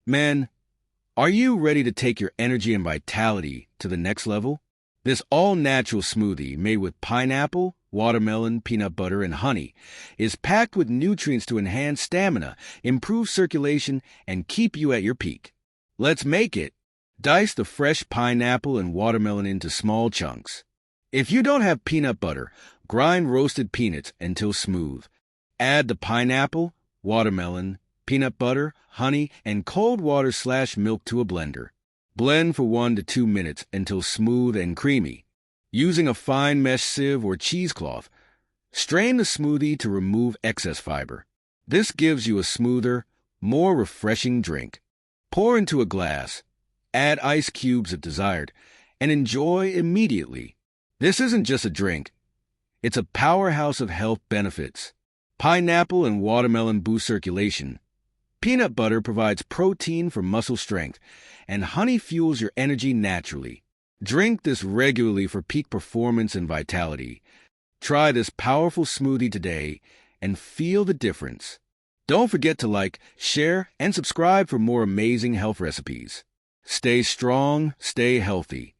Men, are you ready to take your energy and vitality to the next level? This all-natural smoothie made with pineapple, watermelon, peanut butter, and honey is packed with nutrients to enhance stamina, improve circulation, and keep you at your peak. Let's make it. Dice the fresh pineapple and watermelon into small chunks. If you don't have peanut butter, grind roasted peanuts until smooth. Add the pineapple, watermelon, peanut butter, honey, and cold water/milk to a blender. Blend for 1 to 2 minutes until smooth and creamy. Using a fine mesh sieve or cheesecloth, strain the smoothie to remove excess fiber. This gives you a smoother, more refreshing drink. Pour into a glass, add ice cubes if desired, and enjoy immediately. This isn't just a drink. It's a powerhouse of health benefits. Pineapple and watermelon boost circulation. Peanut butter provides protein for muscle strength, and honey fuels your energy naturally. Drink this regularly for peak performance and vitality. Try this powerful smoothie today and feel the difference. Don't forget to like, share, and subscribe for more amazing health recipes. Stay strong, stay healthy.